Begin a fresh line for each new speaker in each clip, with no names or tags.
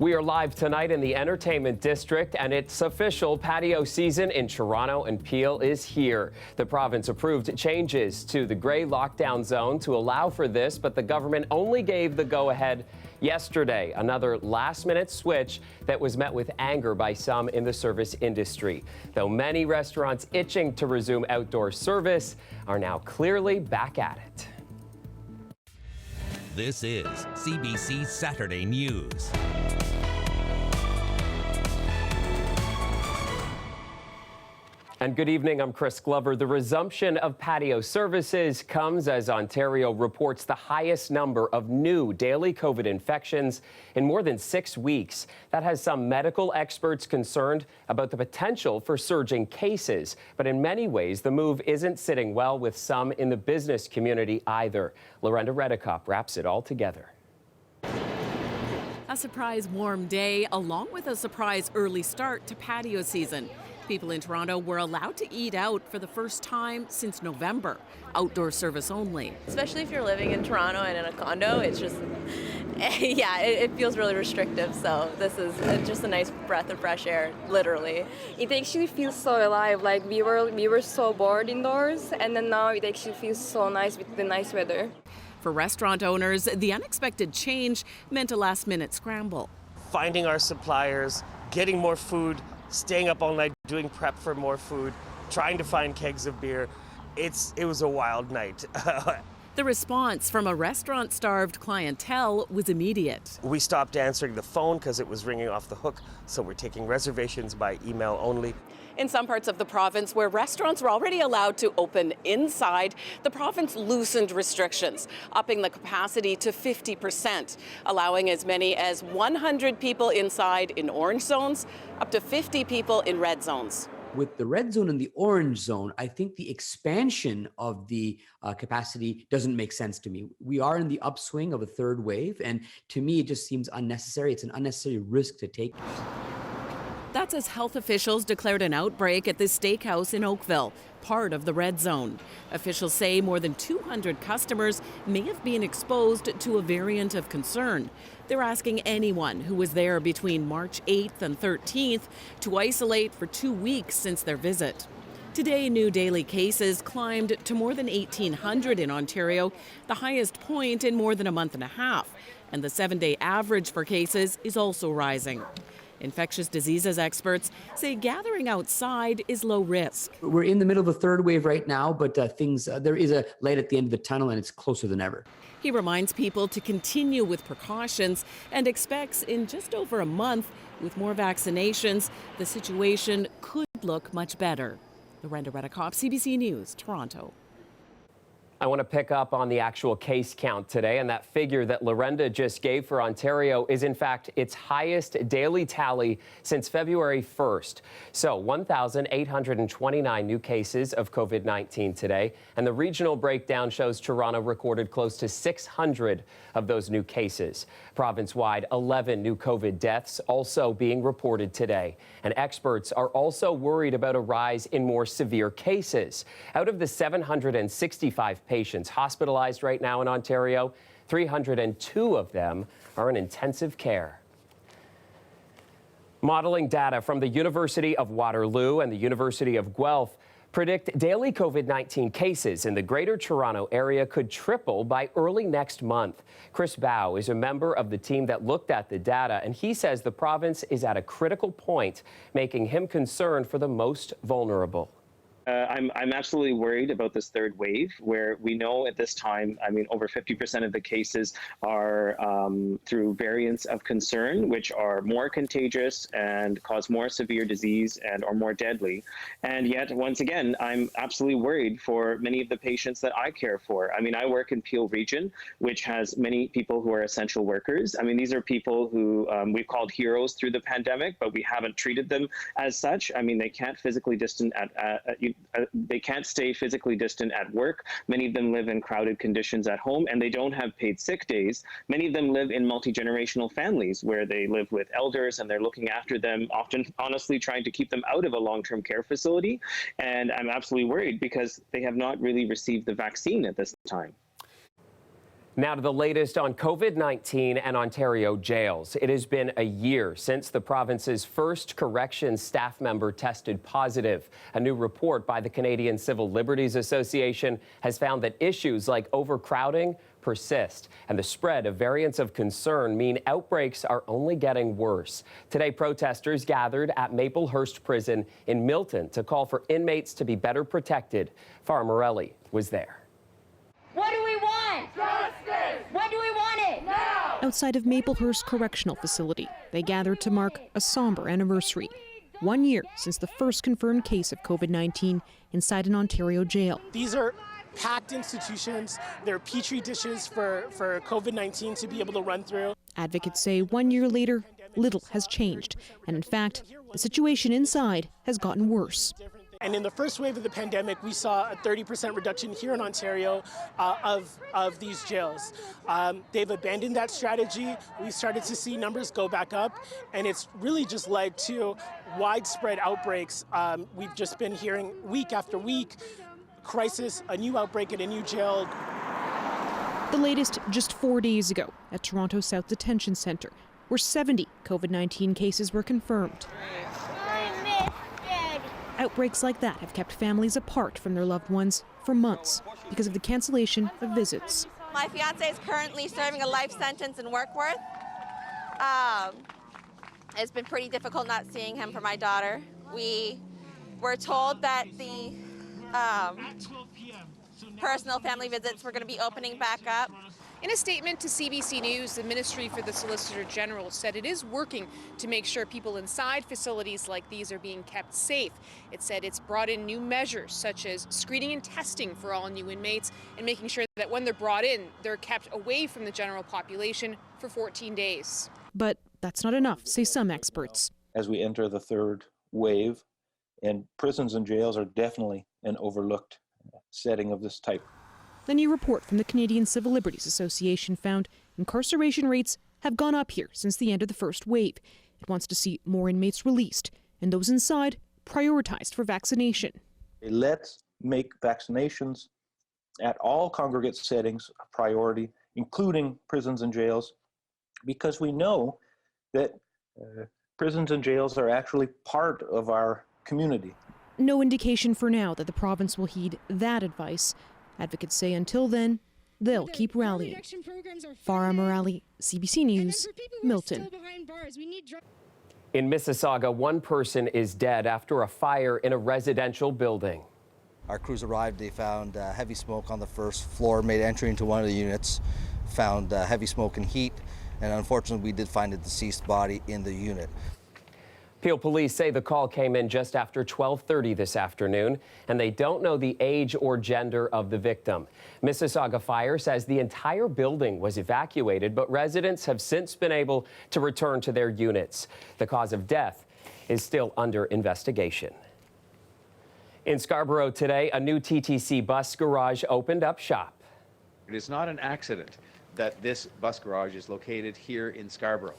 We are live tonight in the entertainment district, and it's official. Patio season in Toronto and Peel is here. The province approved changes to the gray lockdown zone to allow for this, but the government only gave the go-ahead yesterday. Another last-minute switch that was met with anger by some in the service industry. Though many restaurants itching to resume outdoor service are now clearly back at it.
This is CBC Saturday News.
And good evening, I'm Chris Glover. The resumption of patio services comes as Ontario reports the highest number of new daily COVID infections in more than 6 weeks. That has some medical experts concerned about the potential for surging cases. But in many ways, the move isn't sitting well with some in the business community either. Lorenda Redekop wraps it all together.
A surprise warm day, along with a surprise early start to patio season. People in Toronto were allowed to eat out for the first time since November, outdoor service only.
Especially if you're living in Toronto and in a condo, it's just, yeah, it feels really restrictive. So this is just a nice breath of fresh air, literally.
It actually feels so alive. Like we were so bored indoors, and then now it actually feels so nice with the nice weather.
For restaurant owners, the unexpected change meant a last-minute scramble.
Finding our suppliers, getting more food, staying up all night doing prep for more food, trying to find kegs of beer. It was a wild night.
The response from a restaurant-starved clientele was immediate.
We stopped answering the phone because it was ringing off the hook, so we're taking reservations by email only.
In some parts of the province where restaurants were already allowed to open inside, the province loosened restrictions, upping the capacity to 50%, allowing as many as 100 people inside in orange zones, up to 50 people in red zones.
With the red zone and the orange zone, I think the expansion of the capacity doesn't make sense to me. We are in the upswing of a third wave, and to me, it just seems unnecessary. It's an unnecessary risk to take.
That's as health officials declared an outbreak at this steakhouse in Oakville, part of the red zone. Officials say more than 200 customers may have been exposed to a variant of concern. They're asking anyone who was there between March 8th and 13th to isolate for 2 weeks since their visit. Today, new daily cases climbed to more than 1,800 in Ontario, the highest point in more than a month and a half. And the 7-day average for cases is also rising. Infectious diseases experts say gathering outside is low risk.
We're in the middle of a third wave right now, but there is a light at the end of the tunnel, and it's closer than ever.
He reminds people to continue with precautions and expects in just over a month, with more vaccinations, the situation could look much better. Lorenda Redekop, CBC News, Toronto.
I want to pick up on the actual case count today, and that figure that Lorenda just gave for Ontario is in fact its highest daily tally since February 1st. So 1,829 new cases of COVID-19 today, and the regional breakdown shows Toronto recorded close to 600 of those new cases. Province-wide, 11 new COVID deaths also being reported today, and experts are also worried about a rise in more severe cases. Out of the 765 patients hospitalized right now in Ontario, 302 of them are in intensive care. Modeling data from the University of Waterloo and the University of Guelph predict daily COVID-19 cases in the Greater Toronto area could triple by early next month. Chris Bao is a member of the team that looked at the data, and he says the province is at a critical point, making him concerned for the most vulnerable.
I'm absolutely worried about this third wave, where we know at this time, I mean, over 50% of the cases are through variants of concern, which are more contagious and cause more severe disease and are more deadly. And yet, once again, I'm absolutely worried for many of the patients that I care for. I mean, I work in Peel Region, which has many people who are essential workers. I mean, these are people who we've called heroes through the pandemic, but we haven't treated them as such. I mean, they can't physically distant they can't stay physically distant at work. Many of them live in crowded conditions at home, and they don't have paid sick days. Many of them live in multi-generational families where they live with elders and they're looking after them, often honestly trying to keep them out of a long-term care facility. And I'm absolutely worried because they have not really received the vaccine at this time.
Now to the latest on COVID-19 and Ontario jails. It has been a year since the province's first corrections staff member tested positive. A new report by the Canadian Civil Liberties Association has found that issues like overcrowding persist, and the spread of variants of concern mean outbreaks are only getting worse. Today, protesters gathered at Maplehurst Prison in Milton to call for inmates to be better protected. Farah Morelli was there.
What do we want? Justice! When do we want it? Now!
Outside of Maplehurst Correctional Facility, they gathered to mark a somber anniversary. 1 year since the first confirmed case of COVID-19 inside an Ontario jail.
These are packed institutions. They're petri dishes for COVID-19 to be able to run through.
Advocates say 1 year later, little has changed. And in fact, the situation inside has gotten worse.
And in the first wave of the pandemic, we saw a 30% reduction here in Ontario of these jails. They've abandoned that strategy. We started to see numbers go back up, and it's really just led to widespread outbreaks. We've just been hearing week after week, crisis, a new outbreak at a new jail.
The latest just 4 days ago at Toronto South Detention Centre, where 70 COVID-19 cases were confirmed. Outbreaks like that have kept families apart from their loved ones for months because of the cancellation of visits.
My fiance is currently serving a life sentence in Warkworth. It's been pretty difficult not seeing him for my daughter. We were told that the personal family visits were going to be opening back up.
In a statement to CBC News, the Ministry for the Solicitor General said it is working to make sure people inside facilities like these are being kept safe. It said it's brought in new measures such as screening and testing for all new inmates and making sure that when they're brought in, they're kept away from the general population for 14 days.
But that's not enough, say some experts.
As we enter the third wave, and prisons and jails are definitely an overlooked setting of this type.
The new report from the Canadian Civil Liberties Association found incarceration rates have gone up here since the end of the first wave. It wants to see more inmates released and those inside prioritized for vaccination.
Let's make vaccinations at all congregate settings a priority, including prisons and jails, because we know that prisons and jails are actually part of our community.
No indication for now that the province will heed that advice. Advocates say until then, they'll keep rallying. Farah Morelli, CBC News, Milton.
In Mississauga, one person is dead after a fire in a residential building.
Our crews arrived, they found heavy smoke on the first floor, made entry into one of the units, found heavy smoke and heat, and unfortunately we did find a deceased body in the unit.
Peel police say the call came in just after 12:30 this afternoon, and they don't know the age or gender of the victim. Mississauga Fire says the entire building was evacuated, but residents have since been able to return to their units. The cause of death is still under investigation. In Scarborough today, a new TTC Bus Garage opened up shop.
It is not an accident that this bus garage is located here in Scarborough,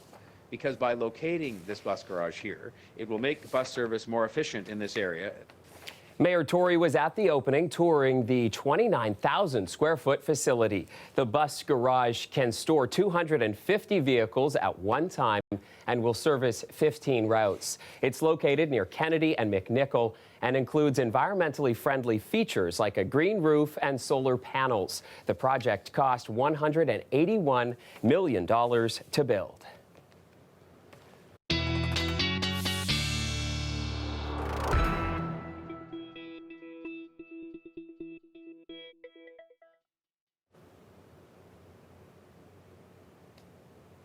because by locating this bus garage here, it will make bus service more efficient in this area.
Mayor Tory was at the opening touring the 29,000 square foot facility. The bus garage can store 250 vehicles at one time and will service 15 routes. It's located near Kennedy and McNichol and includes environmentally friendly features like a green roof and solar panels. The project cost $181 million to build.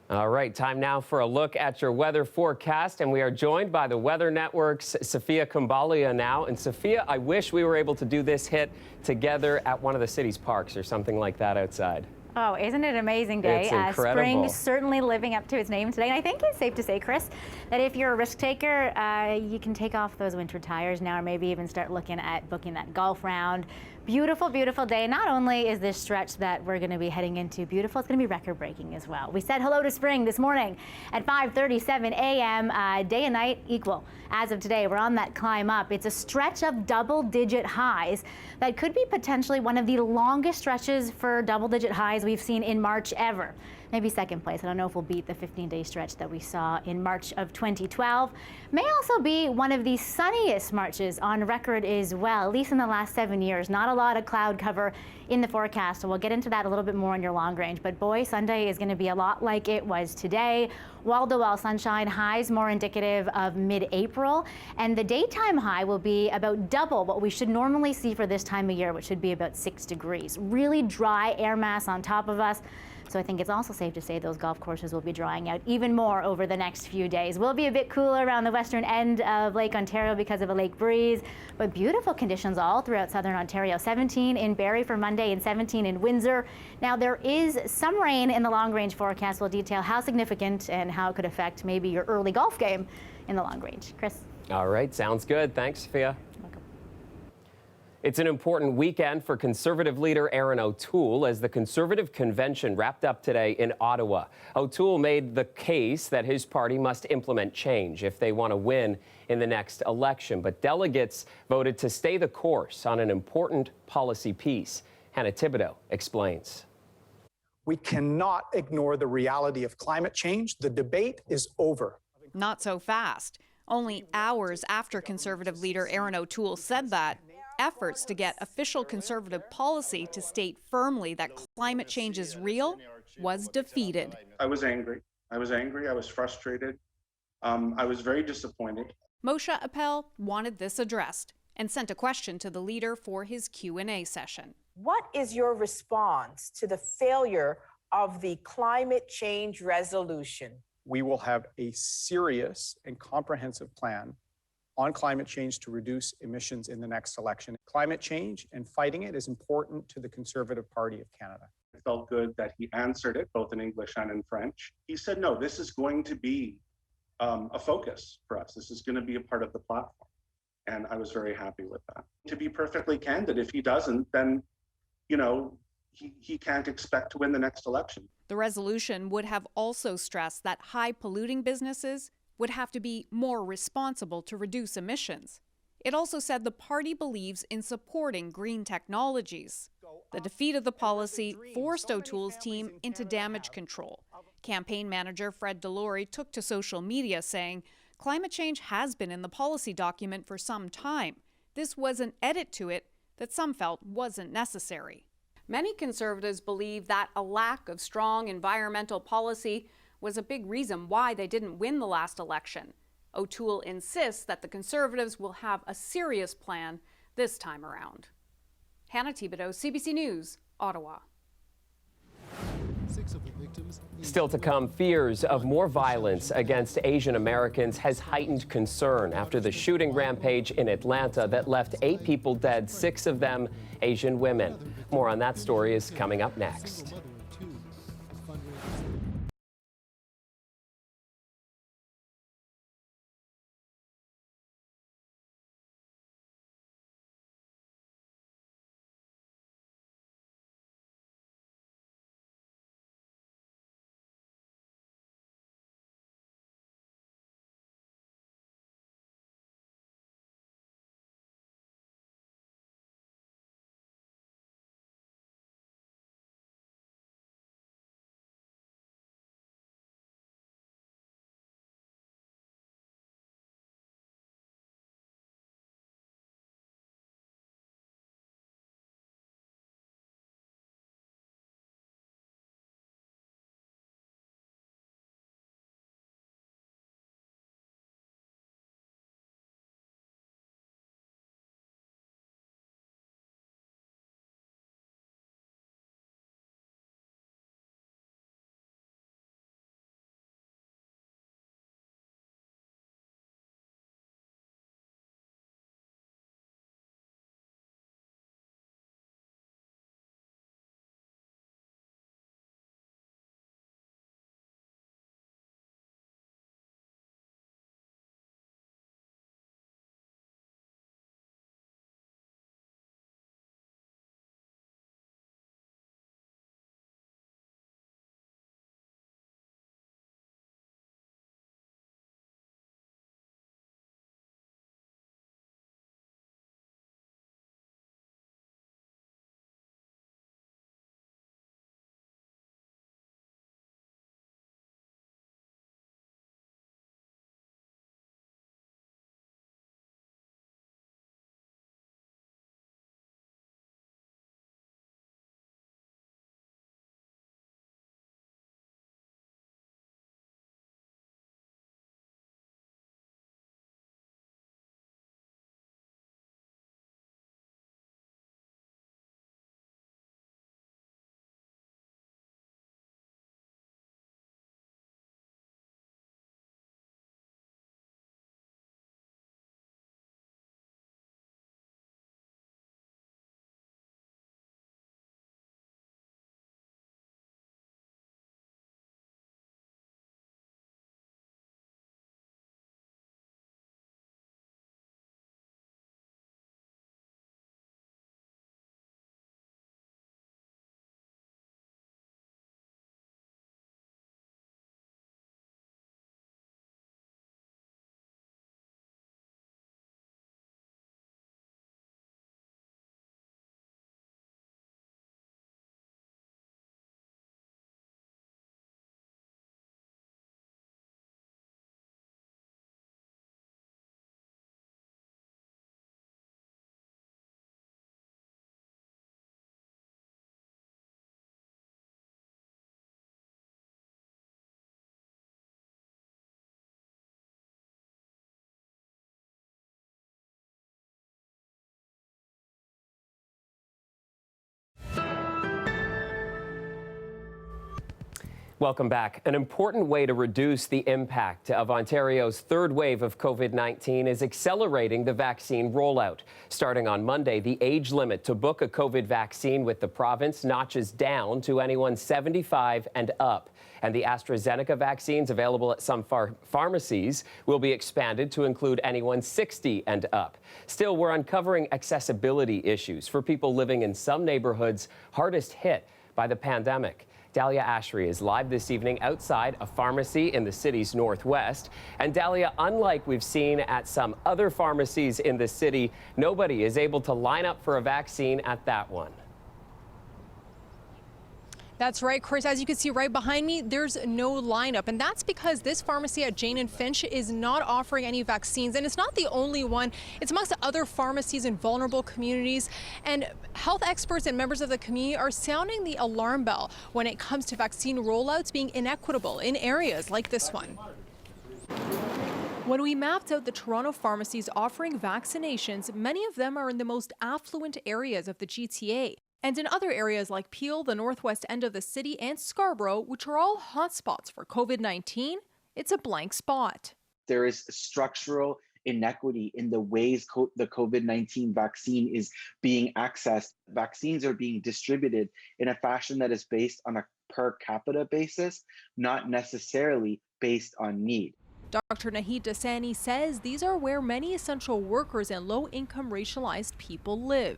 All right, time now for a look at your weather forecast, and we are joined by the Weather Network's Sophia Kumbalia now. And Sophia, I wish we were able to do this hit together at one of the city's parks or something like that outside.
Oh, isn't it an amazing day?
It's incredible.
Spring certainly living up to its name today. And I think it's safe to say, Chris, that if you're a risk taker, you can take off those winter tires now, or maybe even start looking at booking that golf round Beautiful, beautiful day. Not only is this stretch that we're going to be heading into beautiful, it's going to be record-breaking as well. We said hello to spring this morning at 5:37 a.m. Day and night equal. As of today, we're on that climb up. It's a stretch of double-digit highs that could be potentially one of the longest stretches for double-digit highs we've seen in March ever. Maybe second place. I don't know if we'll beat the 15-day stretch that we saw in March of 2012. May also be one of the sunniest Marches on record as well, at least in the last 7 years. Not a lot of cloud cover in the forecast, so we'll get into that a little bit more in your long range. But boy, Sunday is going to be a lot like it was today. Wall-to-wall sunshine, highs more indicative of mid-April, and the daytime high will be about double what we should normally see for this time of year, which should be about 6 degrees. Really dry air mass on top of us. So I think it's also safe to say those golf courses will be drying out even more over the next few days. We'll be a bit cooler around the western end of Lake Ontario because of a lake breeze, but beautiful conditions all throughout southern Ontario. 17 in Barrie for Monday and 17 in Windsor. Now there is some rain in the long range forecast. We'll detail how significant and how it could affect maybe your early golf game in the long range. Chris.
All right, sounds good. Thanks, Sophia. It's an important weekend for Conservative leader Erin O'Toole as the Conservative convention wrapped up today in Ottawa. O'Toole made the case that his party must implement change if they want to win in the next election. But delegates voted to stay the course on an important policy piece. Hannah Thibodeau explains.
We cannot ignore the reality of climate change. The debate is over.
Not so fast. Only hours after Conservative leader Erin O'Toole said that, efforts to get official Conservative policy to state firmly that climate change is real was defeated.
I was angry. I was frustrated. I was very disappointed.
Moshe Appel wanted this addressed and sent a question to the leader for his Q&A session.
What is your response to the failure of the climate change resolution?
We will have a serious and comprehensive plan on climate change to reduce emissions in the next election. Climate change and fighting it is important to the Conservative Party of Canada.
It felt good that he answered it both in English and in French. He said, no, this is going to be a focus for us. This is going to be a part of the platform. And I was very happy with that. To be perfectly candid, if he doesn't, then, you know, he can't expect to win the next election.
The resolution would have also stressed that high polluting businesses would have to be more responsible to reduce emissions. It also said the party believes in supporting green technologies. The defeat of the policy forced O'Toole's team into damage control. Campaign manager Fred Delory took to social media saying, climate change has been in the policy document for some time. This was an edit to it that some felt wasn't necessary. Many Conservatives believe that a lack of strong environmental policy was a big reason why they didn't win the last election. O'Toole insists that the Conservatives will have a serious plan this time around. Hannah Thibodeau, CBC News, Ottawa.
Still to come, fears of more violence against Asian Americans has heightened concern after the shooting rampage in Atlanta that left 8 people dead, 6 of them Asian women. More on that story is coming up next. Welcome back. An important way to reduce the impact of Ontario's third wave of COVID-19 is accelerating the vaccine rollout. Starting on Monday, the age limit to book a COVID vaccine with the province notches down to anyone 75 and up. And the AstraZeneca vaccines available at some pharmacies will be expanded to include anyone 60 and up. Still, we're uncovering accessibility issues for people living in some neighborhoods hardest hit by the pandemic. Dahlia Ashry is live this evening outside a pharmacy in the city's northwest. And Dahlia, unlike we've seen at some other pharmacies in the city, nobody is able to line up for a vaccine at that one.
That's right, Chris. As you can see right behind me, there's no lineup. And that's because this pharmacy at Jane and Finch is not offering any vaccines. And it's not the only one. It's amongst other pharmacies in vulnerable communities. And health experts and members of the community are sounding the alarm bell when it comes to vaccine rollouts being inequitable in areas like this one. When we mapped out the Toronto pharmacies offering vaccinations, many of them are in the most affluent areas of the GTA. And in other areas like Peel, the northwest end of the city, and Scarborough, which are all hotspots for COVID-19, it's a blank spot.
There is structural inequity in the ways the COVID-19 vaccine is being accessed. Vaccines are being distributed in a fashion that is based on a per capita basis, not necessarily based on need.
Dr. Nahid Dasani says these are where many essential workers and low-income racialized people live.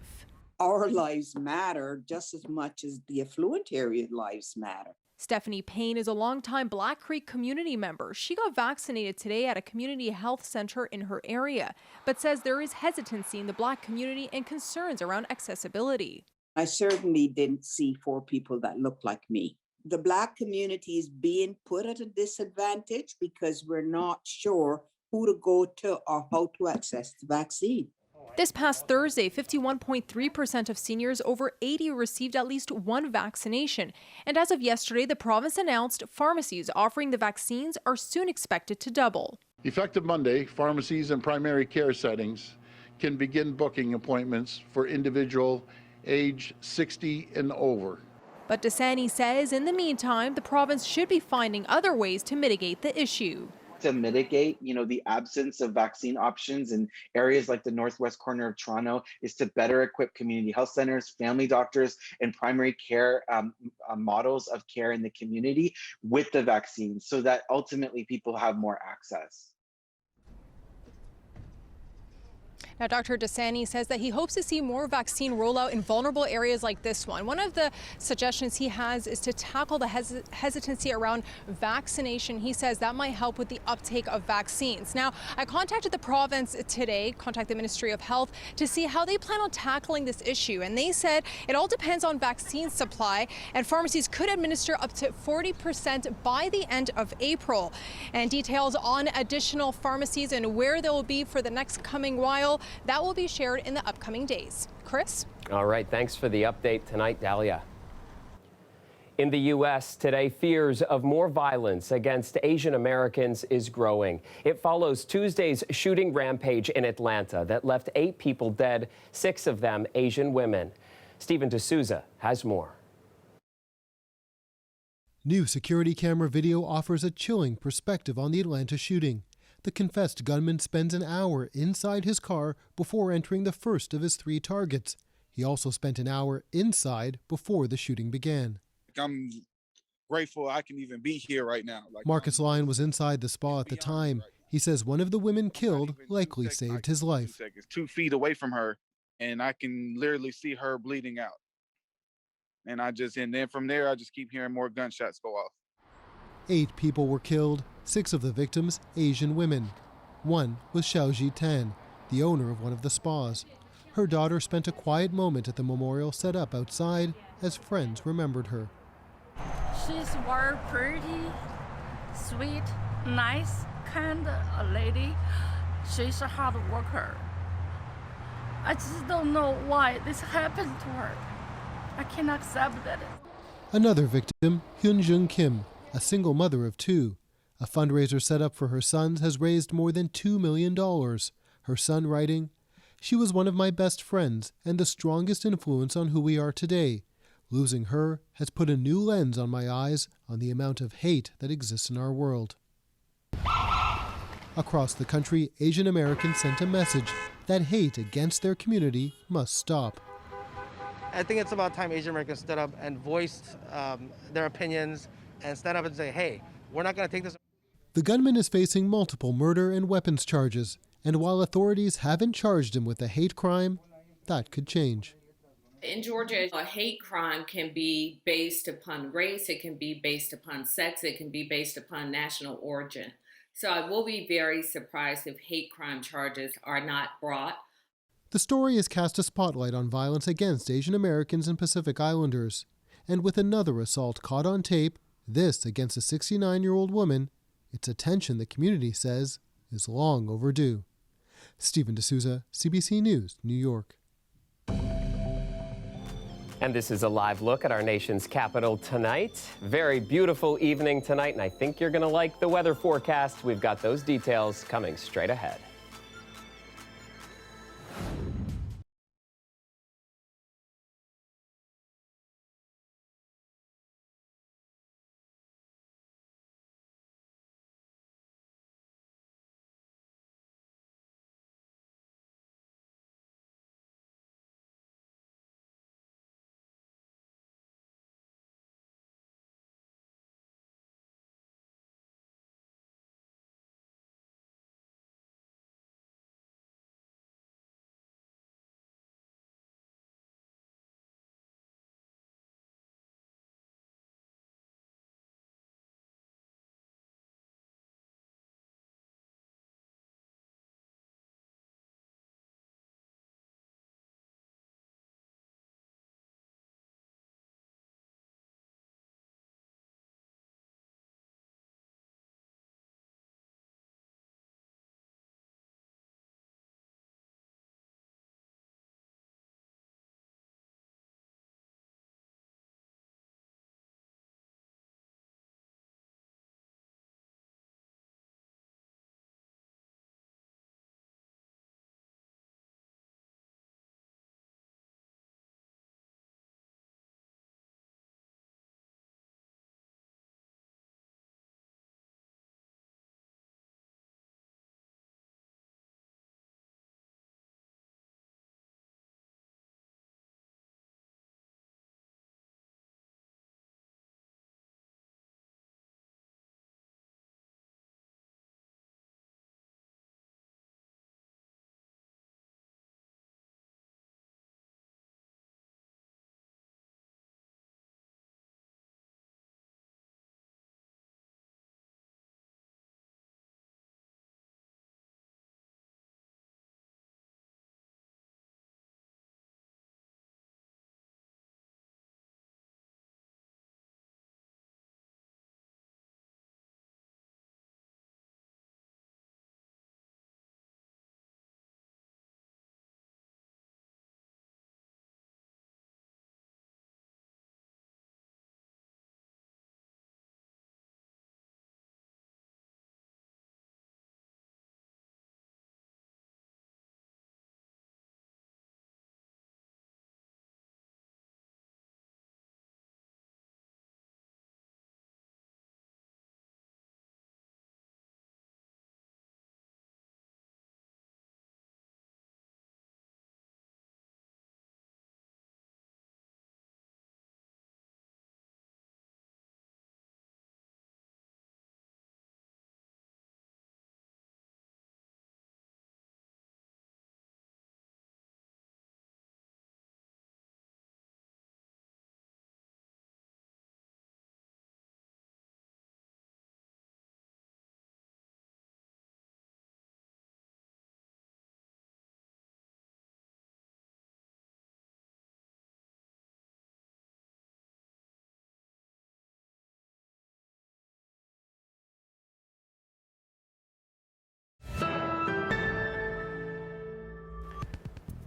Our lives matter just as much as the affluent area lives matter.
Stephanie Payne is a longtime Black Creek community member. She got vaccinated today at a community health center in her area, but says there is hesitancy in the Black community and concerns around accessibility.
I certainly didn't see 4 people that looked like me. The Black community is being put at a disadvantage because we're not sure who to go to or how to access the vaccine.
This past Thursday, 51.3% of seniors over 80 received at least one vaccination. And as of yesterday, the province announced pharmacies offering the vaccines are soon expected to double.
Effective Monday, pharmacies and primary care settings can begin booking appointments for individual age 60 and over.
But Dasani says in the meantime, the province should be finding other ways to mitigate the issue.
To mitigate, the absence of vaccine options in areas like the northwest corner of Toronto is to better equip community health centers, family doctors, and primary care models of care in the community with the vaccine so that ultimately people have more access.
Now, Dr. Dasani says that he hopes to see more vaccine rollout in vulnerable areas like this one. One of the suggestions he has is to tackle the hesitancy around vaccination. He says that might help with the uptake of vaccines. Now, I contacted the province today, contacted the Ministry of Health, to see how they plan on tackling this issue. And they said it all depends on vaccine supply, and pharmacies could administer up to 40% by the end of April. And details on additional pharmacies and where they will be for the next coming while, that will be shared in the upcoming days. Chris?
All right, thanks for the update tonight, Dahlia. In the U.S. today, fears of more violence against Asian Americans is growing. It follows Tuesday's shooting rampage in Atlanta that left 8 people dead, 6 of them Asian women. Stephen D'Souza has more.
New security camera video offers a chilling perspective on the Atlanta shooting. The confessed gunman spends an hour inside his car before entering the first of his 3 targets. He also spent an hour inside before the shooting began.
I'm grateful I can even be here right now.
Marcus Lyon was inside the spa at the time. He says one of the women killed likely saved his life.
2 feet away from her, and I can literally see her bleeding out. And then from there, I just keep hearing more gunshots go off.
8 people were killed, 6 of the victims Asian women. One was Xiaoji Tan, the owner of one of the spas. Her daughter spent a quiet moment at the memorial set up outside as friends remembered her.
She's very pretty, sweet, nice, kind lady. She's a hard worker. I just don't know why this happened to her. I cannot accept that.
Another victim, Hyun-jung Kim, a single mother of 2. A fundraiser set up for her sons has raised more than $2 million. Her son writing, "She was one of my best friends and the strongest influence on who we are today. Losing her has put a new lens on my eyes on the amount of hate that exists in our world. Across the country, Asian Americans sent a message that hate against their community must stop.
I think it's about time Asian Americans stood up and voiced their opinions and stand up and say, hey, we're not going to take this.
The gunman is facing multiple murder and weapons charges, and while authorities haven't charged him with a hate crime, that could change.
In Georgia, a hate crime can be based upon race, it can be based upon sex, it can be based upon national origin. So I will be very surprised if hate crime charges are not brought.
The story has cast a spotlight on violence against Asian Americans and Pacific Islanders. And with another assault caught on tape, this against a 69-year-old woman, it's attention the community says is long overdue. Stephen D'Souza, CBC News, New York.
And this is a live look at our nation's capital tonight. Very beautiful evening tonight, and I think you're going to like the weather forecast. We've got those details coming straight ahead.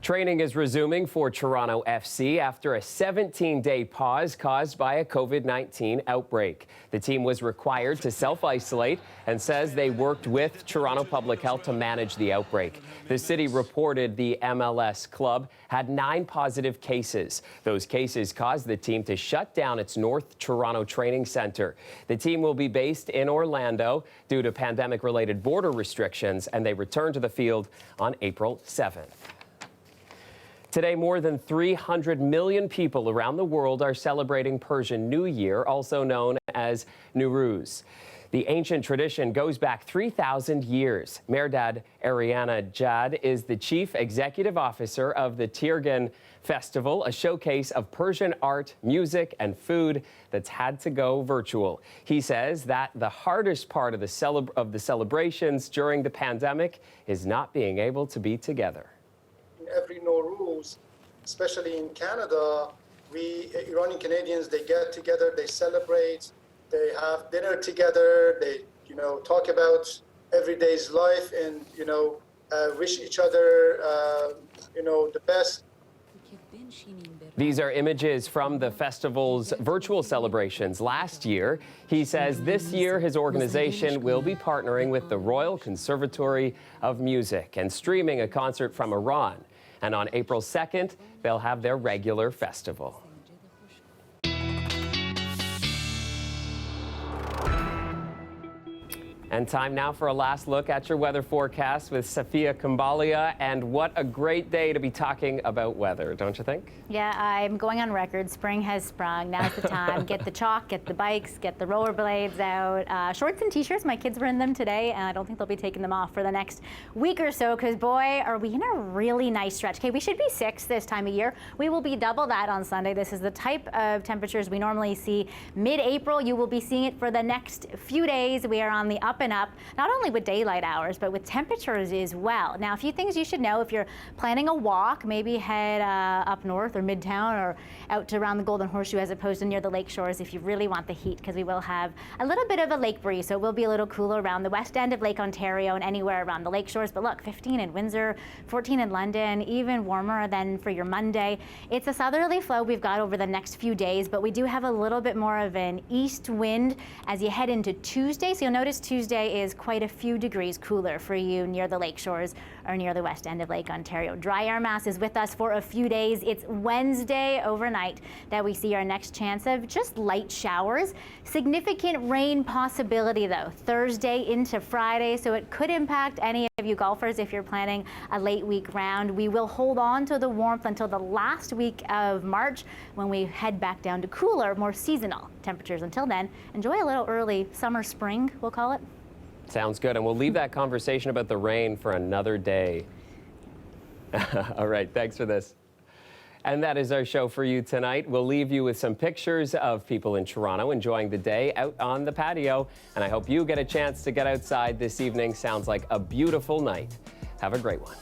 Training is resuming for Toronto FC after a 17-day pause caused by a COVID-19 outbreak. The team was required to self-isolate and says they worked with Toronto Public Health to manage the outbreak. The city reported the MLS club had 9 positive cases. Those cases caused the team to shut down its North Toronto training center. The team will be based in Orlando due to pandemic-related border restrictions, and they return to the field on April 7th. Today, more than 300 million people around the world are celebrating Persian New Year, also known as Nowruz. The ancient tradition goes back 3,000 years. Mehrdad Ariana Jad is the chief executive officer of the Tirgan Festival, a showcase of Persian art, music, and food that's had to go virtual. He says that the hardest part of the celebrations during the pandemic is not being able to be together.
Every Nowruz, especially in Canada, we Iranian Canadians, they get together, they celebrate, they have dinner together, they talk about everyday's life, and wish each other the best.
These are images from the festival's virtual celebrations last year. He says this year his organization will be partnering with the Royal Conservatory of Music and streaming a concert from Iran. And on April 2nd, they'll have their regular festival. And time now for a last look at your weather forecast with Safia Kambalia. And what a great day to be talking about weather, don't you think?
Yeah, I'm going on record. Spring has sprung. Now's the time. Get the chalk, get the bikes, get the rollerblades out. Shorts and t-shirts, my kids were in them today, and I don't think they'll be taking them off for the next week or so, because boy, are we in a really nice stretch. Okay, we should be 6 this time of year. We will be double that on Sunday. This is the type of temperatures we normally see mid-April. You will be seeing it for the next few days. We are on the up and up, not only with daylight hours, but with temperatures as well. Now, a few things you should know if you're planning a walk, maybe head up north or midtown or out to around the Golden Horseshoe as opposed to near the lake shores if you really want the heat, because we will have a little bit of a lake breeze, so it will be a little cooler around the west end of Lake Ontario and anywhere around the lake shores. But look, 15 in Windsor, 14 in London, even warmer than for your Monday. It's a southerly flow we've got over the next few days, but we do have a little bit more of an east wind as you head into Tuesday. So you'll notice Tuesday is quite a few degrees cooler for you near the lake shores or near the west end of Lake Ontario. Dry air mass is with us for a few days. It's Wednesday overnight that we see our next chance of just light showers. Significant rain possibility though, Thursday into Friday, so it could impact any of you golfers if you're planning a late week round. We will hold on to the warmth until the last week of March when we head back down to cooler, more seasonal temperatures. Until then, enjoy a little early summer, spring, we'll call it.
Sounds good, and we'll leave that conversation about the rain for another day. All right, thanks for this. And that is our show for you tonight. We'll leave you with some pictures of people in Toronto enjoying the day out on the patio, and I hope you get a chance to get outside this evening. Sounds like a beautiful night. Have a great one.